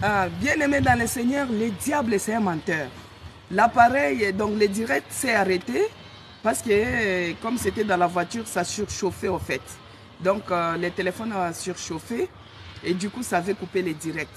Bien-aimé dans le Seigneur, le diable c'est un menteur. L'appareil, donc le direct s'est arrêté parce que comme c'était dans la voiture, ça surchauffait au fait. Donc le téléphone a surchauffé et du coup ça avait coupé les directs.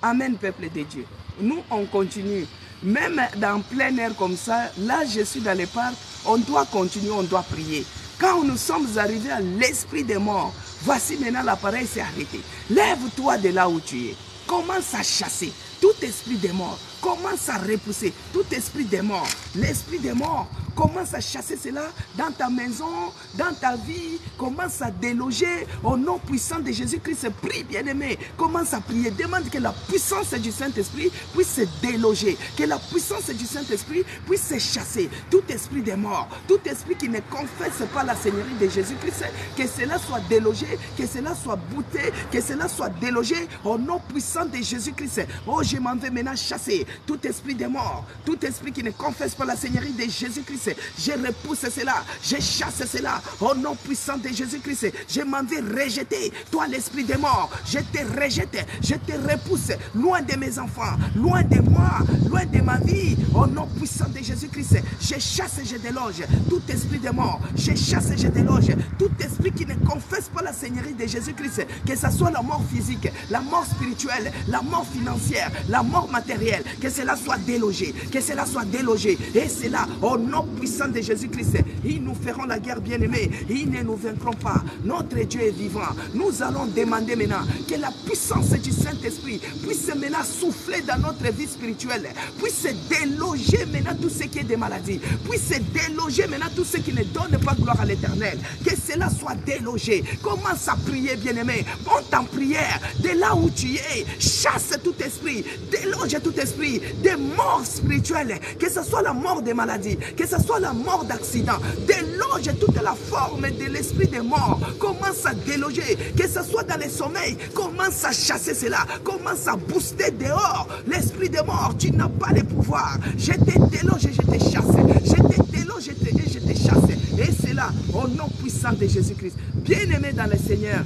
Amen peuple de Dieu. Nous on continue. Même dans plein air comme ça, là je suis dans les parcs, on doit continuer, on doit prier. Quand nous sommes arrivés à l'esprit des morts, voici maintenant l'appareil s'est arrêté. Lève-toi de là où tu es. Commence à chasser tout esprit des morts. Commence à repousser tout esprit des morts. L'esprit des morts, commence à chasser cela dans ta maison, dans ta vie. Commence à déloger au nom puissant de Jésus-Christ. Prie, bien-aimé. Commence à prier. Demande que la puissance du Saint-Esprit puisse se déloger. Que la puissance du Saint-Esprit puisse se chasser. Tout esprit des morts, tout esprit qui ne confesse pas la Seigneurie de Jésus-Christ, que cela soit délogé, que cela soit bouté, que cela soit délogé au nom puissant de Jésus-Christ. Oh, je m'en vais maintenant chasser tout esprit des morts, tout esprit qui ne confesse pas la Seigneurie de Jésus-Christ. Je repousse cela, je chasse cela au nom puissant de Jésus-Christ. Je m'en vais rejeter, toi l'esprit des morts. Je te rejette, je te repousse loin de mes enfants, loin de moi, loin de ma vie, au nom puissant de Jésus-Christ. Je chasse et je déloge tout esprit des morts. Je chasse et je déloge tout esprit qui ne confesse pas la Seigneurie de Jésus-Christ. Que ce soit la mort physique, la mort spirituelle, la mort financière, la mort matérielle, que cela soit délogé, que cela soit délogé. Et c'est là, au nom puissant de Jésus-Christ, ils nous feront la guerre, bien-aimés. Ils ne nous vaincront pas. Notre Dieu est vivant. Nous allons demander maintenant que la puissance du Saint-Esprit puisse maintenant souffler dans notre vie spirituelle, puisse déloger maintenant tout ce qui est des maladies, puisse déloger maintenant tout ce qui ne donne pas gloire à l'Éternel. Que cela soit délogé. Commence à prier, bien-aimé. Monte en prière de là où tu es. Chasse tout esprit, déloge tout esprit des morts spirituelles, que ce soit la mort des maladies, que ce soit la mort d'accident. Déloge toute la forme de l'esprit des morts. Commence à déloger, que ce soit dans les sommeils. Commence à chasser cela. Commence à booster dehors l'esprit des morts. Tu n'as pas le pouvoir. Je te déloge et je te chasse. Je te déloge et je te chasse. Et c'est là, au nom puissant de Jésus-Christ. Bien-aimé dans le Seigneur,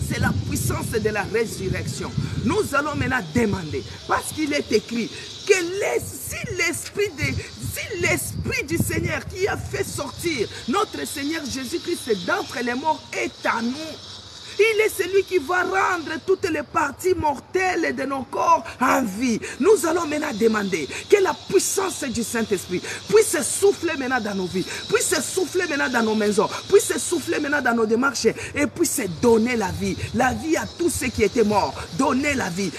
c'est la puissance de la résurrection. Nous allons maintenant demander, parce qu'il est écrit que si l'Esprit du Seigneur qui a fait sortir notre Seigneur Jésus-Christ d'entre les morts est à nous, il est celui qui va rendre toutes les parties mortelles de nos corps en vie. Nous allons maintenant demander que la puissance du Saint-Esprit puisse souffler maintenant dans nos vies, puisse souffler maintenant dans nos maisons, puisse souffler maintenant dans nos démarches et puisse donner la vie à tous ceux qui étaient morts. Donner la vie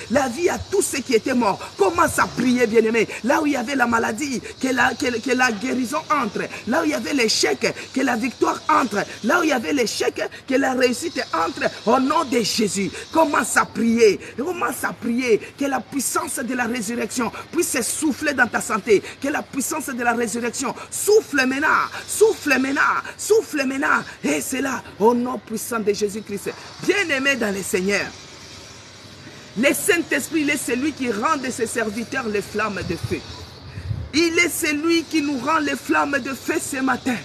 à tous ceux qui étaient morts. Commence à prier, bien-aimé. Là où il y avait la maladie, que la guérison entre. Là où il y avait l'échec, que la victoire entre. Là où il y avait l'échec, que la réussite entre. Au nom de Jésus, commence à prier, que la puissance de la résurrection puisse souffler dans ta santé, que la puissance de la résurrection souffle maintenant, et c'est là, au nom puissant de Jésus-Christ. Bien-aimé dans le Seigneur, le Saint-Esprit, il est celui qui rend de ses serviteurs les flammes de feu. Il est celui qui nous rend les flammes de feu ce matin.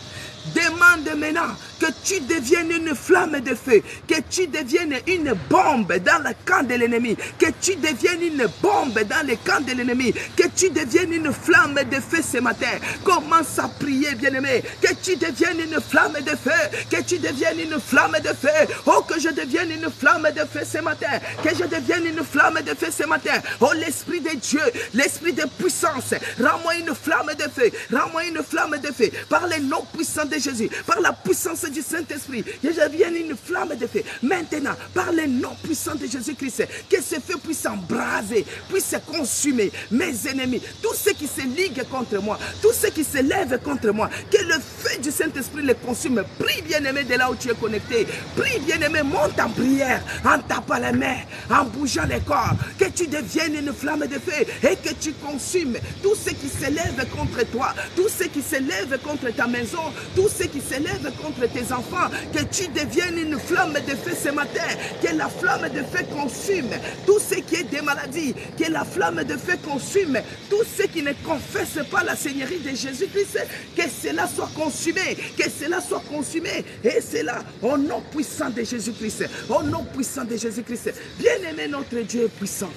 Demande maintenant que tu deviennes une flamme de feu, que tu deviennes une bombe dans le camp de l'ennemi, que tu deviennes une bombe dans le camp de l'ennemi, que tu deviennes une flamme de feu ce matin. Commence à prier, bien-aimé, que tu deviennes une flamme de feu, que tu deviennes une flamme de feu. Oh, que je devienne une flamme de feu ce matin, que je devienne une flamme de feu ce matin. Oh, l'Esprit de Dieu, l'Esprit de puissance, rends-moi une flamme de feu, rends-moi une flamme de feu, par le nom puissant de Jésus, par la puissance du Saint-Esprit, que je devienne une flamme de feu. Maintenant, par le nom puissant de Jésus-Christ, que ce feu puisse embraser, puisse consumer mes ennemis, tous ceux qui se liguent contre moi, tous ceux qui se lèvent contre moi, que le feu du Saint-Esprit les consume. Prie, bien-aimé, de là où tu es connecté. Prie, bien-aimé, monte en prière, en tapant les mains, en bougeant les corps, que tu deviennes une flamme de feu et que tu consumes tous ceux qui se lèvent contre toi, tous ceux qui se lèvent contre ta maison, tous ceux qui se lèvent contre tes enfants, que tu deviennes une flamme de feu ce matin, que la flamme de feu consume tout ce qui est des maladies, que la flamme de feu consume tout ce qui ne confesse pas la Seigneurie de Jésus-Christ, que cela soit consumé, et cela au nom puissant de Jésus-Christ, au nom puissant de Jésus-Christ. Bien-aimé, notre Dieu est puissant.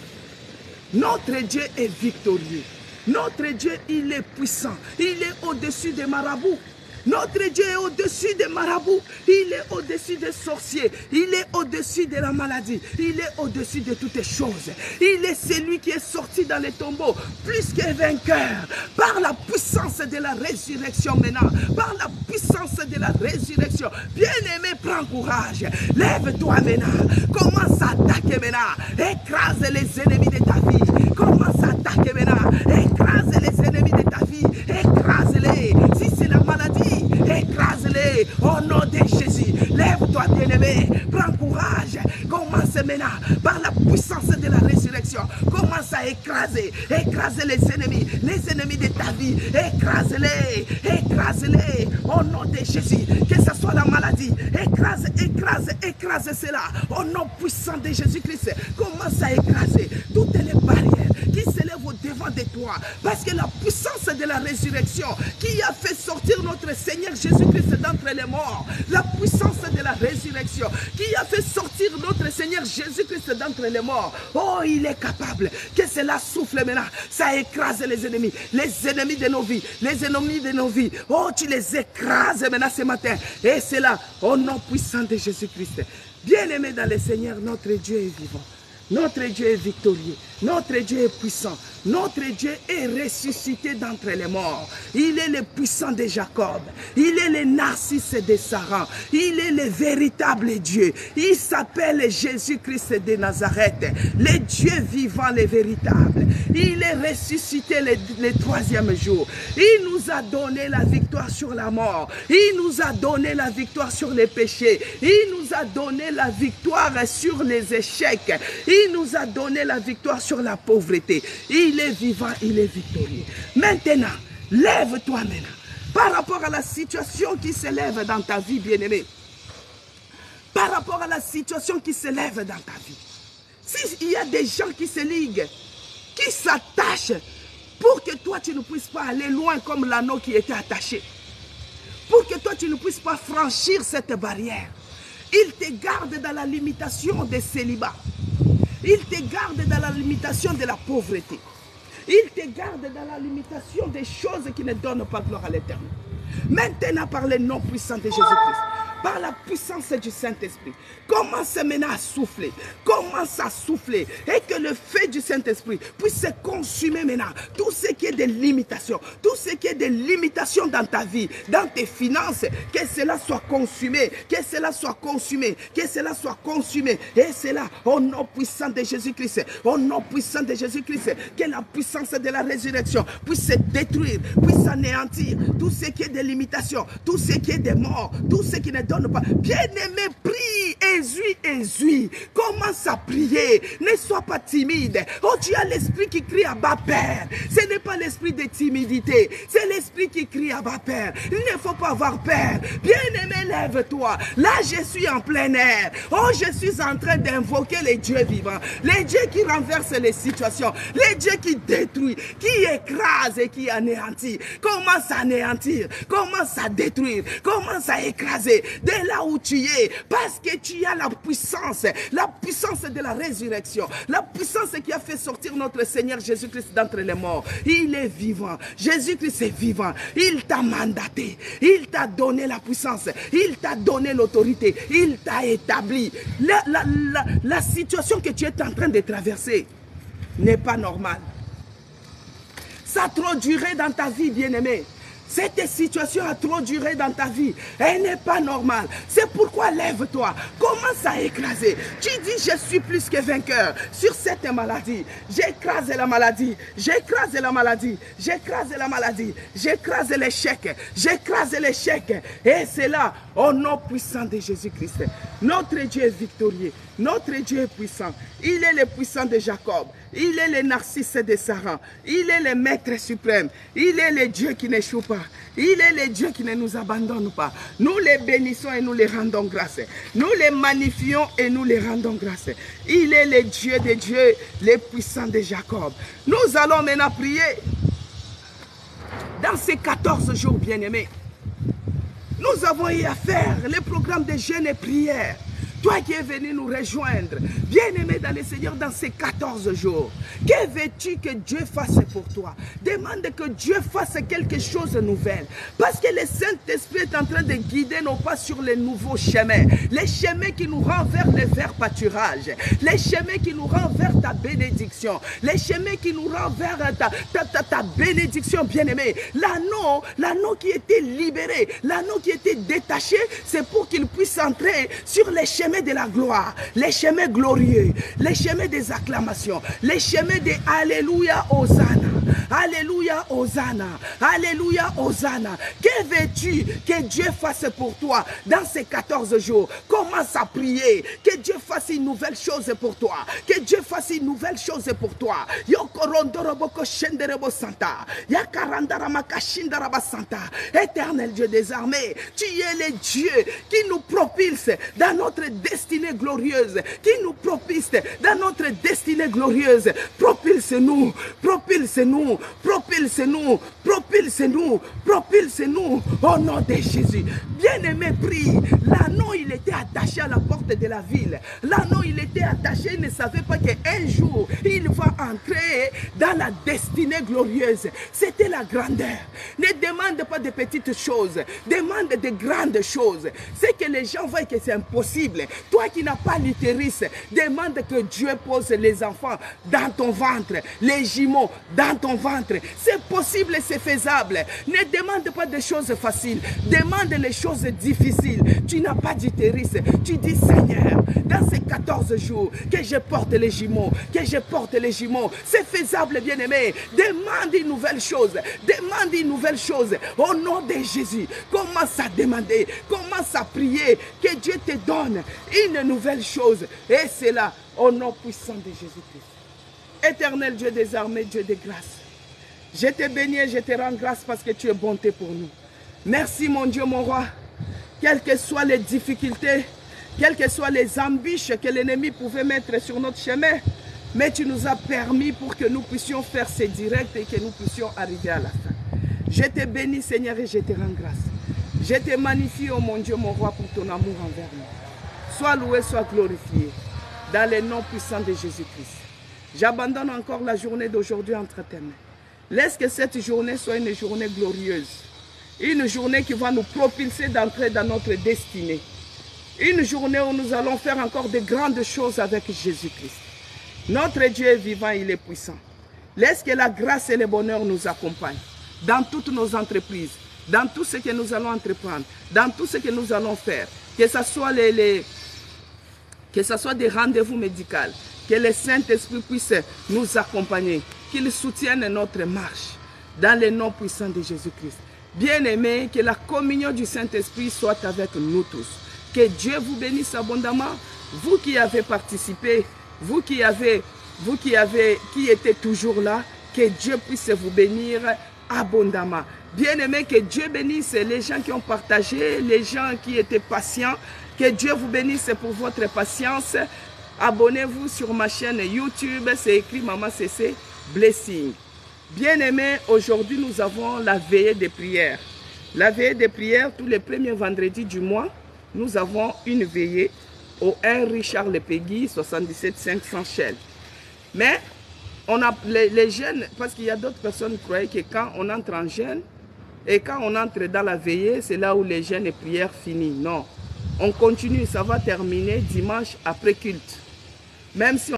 Notre Dieu est victorieux. Notre Dieu, il est puissant. Il est au-dessus des marabouts. Notre Dieu est au-dessus des marabouts. Il est au-dessus des sorciers. Il est au-dessus de la maladie. Il est au-dessus de toutes les choses. Il est celui qui est sorti dans les tombeaux, plus que vainqueur, par la puissance de la résurrection maintenant. Par la puissance de la résurrection. Bien-aimé, prends courage. Lève-toi maintenant. Commence à attaquer maintenant. Écrase les ennemis de ta vie. Commence à attaquer maintenant. Écrase les ennemis de ta vie. Écrase-les. Si c'est la maladie, écrase-les au nom de Jésus. Lève-toi, bien-aimé. Prends courage. Commence maintenant par la puissance de la résurrection. Commence à écraser. Écraser les ennemis de ta vie. Écrase-les. Écrase-les au nom de Jésus. Que ce soit la maladie. Écrase, écrase, écrase cela. Au nom puissant de Jésus-Christ. Commence à écraser toutes les barrières qui s'élèvent au devant de toi. Parce que la puissance de la résurrection qui a fait sortir notre Seigneur Jésus-Christ d'entre les morts, la puissance de la résurrection qui a fait sortir notre Seigneur Jésus-Christ d'entre les morts, oh, il est capable que cela souffle maintenant, ça écrase les ennemis de nos vies, les ennemis de nos vies, oh, tu les écrases maintenant ce matin, et c'est là, au nom puissant de Jésus-Christ. Bien-aimé dans le Seigneur, notre Dieu est vivant. Notre Dieu est victorieux, notre Dieu est puissant, notre Dieu est ressuscité d'entre les morts. Il est le puissant de Jacob, il est le Narcisse de Saran, il est le véritable Dieu. Il s'appelle Jésus-Christ de Nazareth, le Dieu vivant, le véritable. Il est ressuscité le troisième jour. Il nous a donné la victoire sur la mort, il nous a donné la victoire sur les péchés, il nous a donné la victoire sur les échecs. Il nous a donné la victoire sur la pauvreté. Il est vivant, il est victorieux. Maintenant, lève-toi maintenant. Par rapport à la situation qui s'élève dans ta vie, bien-aimé. Par rapport à la situation qui s'élève dans ta vie. S'il y a des gens qui se liguent, qui s'attachent, pour que toi tu ne puisses pas aller loin comme l'anneau qui était attaché. Pour que toi tu ne puisses pas franchir cette barrière. Ils te gardent dans la limitation des célibats. Il te garde dans la limitation de la pauvreté. Il te garde dans la limitation des choses qui ne donnent pas gloire à l'Éternel. Maintenant, par le nom puissant de Jésus-Christ, par la puissance du Saint-Esprit, commence maintenant à souffler. Commence à souffler. Et que le feu du Saint-Esprit puisse se consumer maintenant. Tout ce qui est de limitation. Tout ce qui est de limitation dans ta vie, dans tes finances. Que cela soit consumé. Que cela soit consumé. Que cela soit consumé. Et c'est là, au nom puissant de Jésus-Christ. Au nom puissant de Jésus-Christ. Que la puissance de la résurrection puisse se détruire. Puisse anéantir. Tout ce qui est de limitation. Tout ce qui est de mort. Tout ce qui ne donne pas. Bien-aimé, prie, exuis. Commence à prier. Ne sois pas timide. Oh, tu as l'esprit qui crie à bas Père. Ce n'est pas l'esprit de timidité. C'est l'esprit qui crie à bas Père. Il ne faut pas avoir peur. Bien-aimé, lève-toi. Là, je suis en plein air. Oh, je suis en train d'invoquer les dieux vivants. Les dieux qui renversent les situations. Les dieux qui détruisent, qui écrasent et qui anéantissent. Commence à anéantir. Commence à détruire. Commence à écraser. De là où tu es, parce que tu as la puissance de la résurrection, la puissance qui a fait sortir notre Seigneur Jésus-Christ d'entre les morts. Il est vivant, Jésus-Christ est vivant, il t'a mandaté, il t'a donné la puissance, il t'a donné l'autorité, il t'a établi. La situation que tu es en train de traverser n'est pas normale. Ça a trop duré dans ta vie, bien-aimé. Cette situation a trop duré dans ta vie. Elle n'est pas normale. C'est pourquoi lève-toi. Commence à écraser. Tu dis, je suis plus que vainqueur sur cette maladie. J'écrase la maladie. J'écrase la maladie. J'écrase la maladie. J'écrase l'échec. J'écrase l'échec. Et c'est là, au nom puissant de Jésus-Christ. Notre Dieu est victorieux. Notre Dieu est puissant. Il est le puissant de Jacob. Il est le Narcisse de Saran. Il est le Maître suprême. Il est le Dieu qui n'échoue pas. Il est le Dieu qui ne nous abandonne pas. Nous les bénissons et nous les rendons grâce. Nous les magnifions et nous les rendons grâce. Il est le Dieu des dieux, le puissant de Jacob. Nous allons maintenant prier dans ces 14 jours, bien-aimés. Nous avons eu à faire le programme de jeûne et prière. toi qui es venu nous rejoindre, bien-aimé dans le Seigneur, dans ces 14 jours, que veux-tu que Dieu fasse pour toi? Demande que Dieu fasse quelque chose de nouvel. Parce que le Saint-Esprit est en train de guider non pas sur les nouveaux chemins, les chemins qui nous rendent vers le vert pâturage, les chemins qui nous rendent vers ta bénédiction, les chemins qui nous rendent vers ta bénédiction, bien-aimé. L'anneau qui était libéré, l'anneau qui était détaché, c'est pour qu'il puisse entrer sur les chemins de la gloire, les chemins glorieux, les chemins des acclamations, les chemins des Alléluia, Hosanna. Alléluia, Hosanna. Alléluia, Hosanna. Que veux-tu que Dieu fasse pour toi dans ces 14 jours? Commence à prier. Que Dieu fasse une nouvelle chose pour toi. Que Dieu fasse une nouvelle chose pour toi. Éternel Dieu des armées, tu es le Dieu qui nous propulse dans notre destinée glorieuse. Qui nous propulse dans notre destinée glorieuse. Propulse-nous, propulse-nous, propulse-nous, propulse-nous, propulse-nous au nom de Jésus. Bien-aimé, prie. L'anneau, il était attaché à la porte de la ville. L'anneau, il était attaché, il ne savait pas qu'un jour, il va entrer dans la destinée glorieuse. C'était la grandeur. Ne demande pas de petites choses, demande de grandes choses. C'est que les gens voient que c'est impossible. Toi qui n'as pas l'utérus, demande que Dieu pose les enfants dans ton ventre, les jumeaux dans ton ventre. C'est possible, c'est faisable. Ne demande pas des choses faciles, demande les choses difficiles. Tu n'as pas d'utérus, tu dis Seigneur, dans ces 14 jours, que je porte les jumeaux, que je porte les jumeaux. C'est faisable, bien-aimé. Demande une nouvelle chose, demande une nouvelle chose. Au nom de Jésus, commence à demander, commence à prier, que Dieu te donne une nouvelle chose. Et c'est là, au nom puissant de Jésus-Christ. Éternel Dieu des armées, Dieu de grâce. Je te bénis et je te rends grâce parce que tu es bonté pour nous. Merci mon Dieu, mon roi. Quelles que soient les difficultés, quelles que soient les embûches que l'ennemi pouvait mettre sur notre chemin, mais tu nous as permis pour que nous puissions faire ces directs et que nous puissions arriver à la fin. Je te bénis Seigneur et je te rends grâce. Je te magnifie, oh mon Dieu, mon roi, pour ton amour envers nous. Sois loué, sois glorifié, dans le nom puissant de Jésus-Christ. J'abandonne encore la journée d'aujourd'hui entre tes mains. Laisse que cette journée soit une journée glorieuse. Une journée qui va nous propulser d'entrer dans notre destinée. Une journée où nous allons faire encore de grandes choses avec Jésus-Christ. Notre Dieu est vivant, il est puissant. Laisse que la grâce et le bonheur nous accompagnent dans toutes nos entreprises, dans tout ce que nous allons entreprendre, dans tout ce que nous allons faire. Que ce soit des rendez-vous médicaux, que le Saint-Esprit puisse nous accompagner, qu'il soutienne notre marche dans le nom puissant de Jésus-Christ. Bien-aimés, que la communion du Saint-Esprit soit avec nous tous. Que Dieu vous bénisse abondamment. Vous qui avez participé, vous qui étiez toujours là, que Dieu puisse vous bénir abondamment. Bien-aimés, que Dieu bénisse les gens qui ont partagé, les gens qui étaient patients. Que Dieu vous bénisse pour votre patience. Abonnez-vous sur ma chaîne YouTube, c'est écrit Maman CC Blessing. Bien-aimés, aujourd'hui nous avons la veillée des prières. La veillée des prières, tous les premiers vendredis du mois, nous avons une veillée au 1 Richard Lepegui, 77 500 Shell. Mais on a les jeunes, parce qu'il y a d'autres personnes qui croyaient que quand on entre en jeûne, et quand on entre dans la veillée, c'est là où les jeûnes et prières finissent. Non, on continue, ça va terminer dimanche après culte. Même si